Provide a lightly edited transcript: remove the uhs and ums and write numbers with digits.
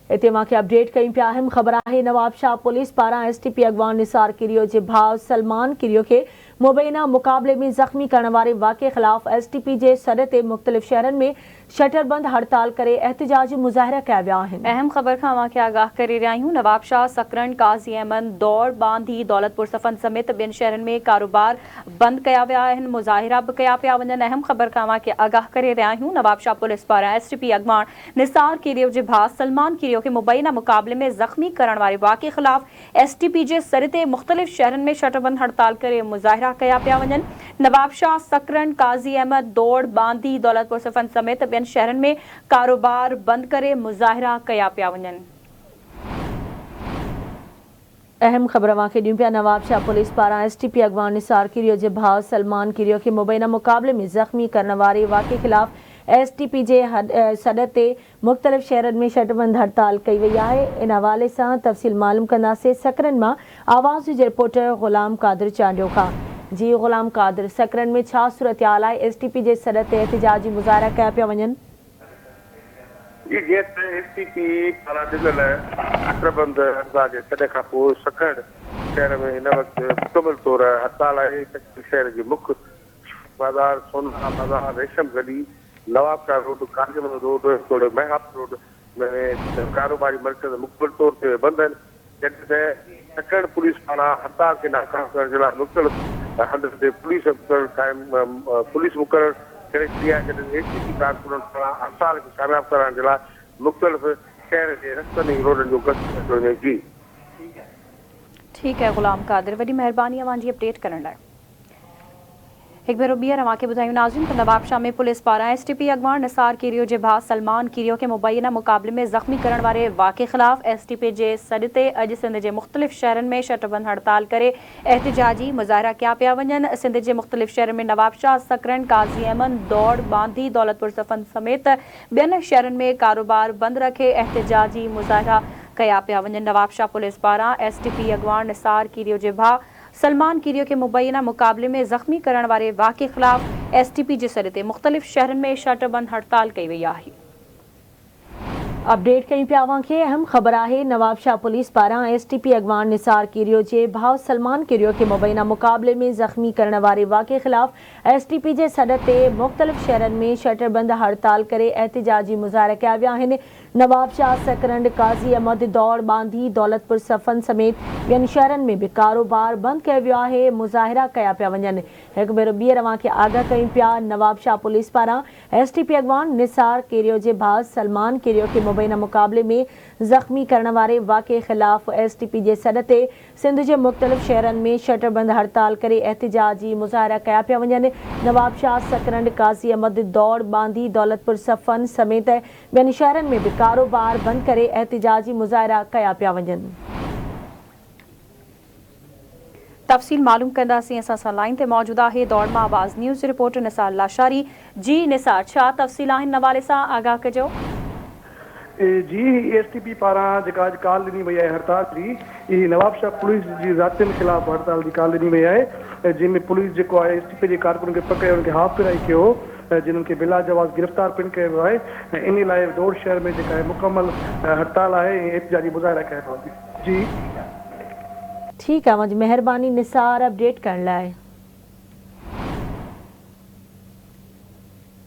इते मांखे अपडेट कई पिया अहम ख़बर है। नवाबशाह पुलिस पारा STP अगवान निसार किरियो के भाउ सलमान किरियो के मुबैना मुकाबले में ज़ख्मी करने वाले वाक़े खिलाफ STP के सॾ ते मुख़्तलिफ़ शहरन में शटरबंद हड़ताल करे एहतजाजी मुज़ाहिरा किया विया आहिनि। अहम ख़बर खां अवांखे आगाह करे रहिया आहियूं। नवाबशाह, सकरन, काज़ी अहमद, दौड़, बांधी, दौलतपुर सफ़न समेत ॿियनि शहरनि में कारोबार बंद कया विया आहिनि, मुज़ाहिरा भी कया पिया वञनि। अहम ख़बर खां अवांखे आगाह करे रहिया आहियूं। नवाबशाह पुलिस पारां STP अगवान निसार किरियो के भाउ सलमान किरियो के मुबैना मुकाबले में ज़ख्मी करण वारे वाक़े खिलाफ STP जे सॾ ते मुख़्तलिफ़ शहरनि में शटरबंद हड़ताल करे मुज़ाहिरा कया पिया वञनि। नवाबशाह, सकरन, काज़ी अहमद, दौड़, बांधी, दौलतपुर सफ़न समेत ॿियनि शहरनि में कारोबार बंद करे मुज़ाहिरा कया पिया वञनि। अहम ख़बर अवांखे ॾियूं पिया। नवाबशाह पुलिस पारां STP अगवान निसार किरियो के भाउ सलमान किरियो के मुबैना मुकाबले में ज़ख्मी करण वारे वाक़े खिलाफ STP जे सॾ ते मुख़्तलिफ़ शहरनि में शटरबंद हड़ताल कई वई है। इन हवाले से तफ़सील मालूम कंदासीं सकरन मां आवाज़ जे रिपोर्टर ग़ुलाम कादिर चांडियो खां। जी ग़ुलाम कादिर, सकरन में छा सूरत हाल है? STP जे सॾ ते एहतजाजी मुज़ाहिरा कया पिया वञनि? जी जीअं त STP पारां ॾिनल शटरबंद हड़ताल जे सॾ खां पोइ सकरन शहर में हिन वक़्तु मुकमल तौर हड़ताल आहे। शहर जे मुख्य बाज़ार, सोना बाज़ार, रेशम गली, नवाबशाह रोड, काजीमल रोड, महराब रोड में कारोबारी मर्कज़ मुकमल तौर ते बंद आहिनि। जॾहिं सकरन पुलिस पारां हड़ताल खे नाकाम करण जे लाइ मुख़्तलिफ़ हंध ते पुलिस मुक़ररु करे छॾी आहे। जॾहिं STP कारकुननि पारां हड़ताल खे कामयाब करण जे लाइ मुख़्तलिफ़ शहर जे रस्तनि ऐं रोडनि जो गश्त कयो वञे। जी ठीक है ग़ुलाम कादिर, वॾी महिरबानी अवांजी अपडेट करण लाइ। एक भेरो ॿीहर अवांखे ॿुधायूं नाज़रीन त नवाबशाह में पुलिस पारां STP अगवान निसार किरियो के भाउ सलमान किरियो के मुबैना मुकाबले में ज़ख्मी करण वारे वाक़े खिलाफ STP जे सॾ ते अॼु सिंध जे मुख़्तलिफ़ शहरनि में शटरबंद हड़ताल करे एहतजाजी मुज़ाहिरा कया पिया वञनि। सिंध जे मुख़्तलिफ़ शहरनि में नवाबशाह, सकरन, काज़ी अहमद, दौड़, बांधी, दौलतपुर सफ़न समेत ॿियनि शहरनि में कारोबार बंद रखे एहतजाजी मुज़ाहिरा कया पिया वञनि। नवाबशाह पुलिस पारां STP अगवान निसार किरियो के भाउ सलमान किरियो के मुबैना मुकाबले में ज़ख्मी करण वारे वाक़े खिलाफ STP जे सॾ ते मुख़्तलिफ़ शहरनि में शटरबंद हड़ताल कई वई आहे। अपडेट कई पिया अवांखे अहम ख़बर है। नवाबशाह पुलिस पारां STP अगवान निसार किरियो के भाउ सलमान किरियो के मुबैना मुकाबले में ज़ख्मी करण वारे वाक़े खिलाफ STP जे सॾ ते मुख़्तलिफ़ शहरनि में शटरबंद हड़ताल करे एहतजाजी मुज़ाहिरा कया विया आहिनि। नवाबशाह, सकरन, काज़ी अहमद, दौड़, बांधी, दौलतपुर सफ़न समेत ॿियनि शहरनि में भी कारोबार बंद कयो वियो आहे, मुज़ाहिरा कया पिया वञनि। हिकु भेरो ॿीहर अवांखे आगाह कयूं पिया। नवाबशाह पुलिस पारां STP अगवान निसार किरियो के भाउ सलमान किरियो के मुबैना मुकाबले में ज़ख्मी करण वारे वाक़े खिलाफ STP जे सॾ ते सिंध जे मुख़्तलिफ़ शहरनि में शटरबंद हड़ताल करे एहतजाजी मुज़ाहिरा कया पिया वञनि। नवाबशाह, सकरन, काज़ी अहमद, दौड़, बांधी, दौलतपुर सफ़न समेत ॿियनि शहरनि में भी कारोबार बंद करे एहतजाजी मुज़ाहिरा कया पिया वञनि। तफ़सील मालूम कंदासीं। असां सां लाइन ते मौजूद आहे दौड़ मां आवाज़ न्यूज़ रिपोर्टर निसार लाशारी। जी निसार, छा तफ़सील आहिनि हवाले सां आगाह कजो। जी STP पारां जेका कॉल ॾिनी वई आहे हड़ताल जी, नवाबशाह पुलिस जी ज़ातियुनि ख़िलाफ़ हड़ताल जी कॉल ॾिनी वई आहे, जंहिंमें पुलिस जेको आहे STP जे कारकुननि खे पकड़े उनखे हाफ़िज़ाई कयो, जिन्हनि खे बिला जवाज़ गिरफ़्तार पिणु कयो वियो आहे। इन लाइ दौड़ शहर में जेका आहे मुकमल हड़ताल आहे ऐं एहतजाजी मुज़ाहिरा कया पिया। जी ठीक है, मुंहिंजी महिरबानी निसार अपडेट करण लाइ।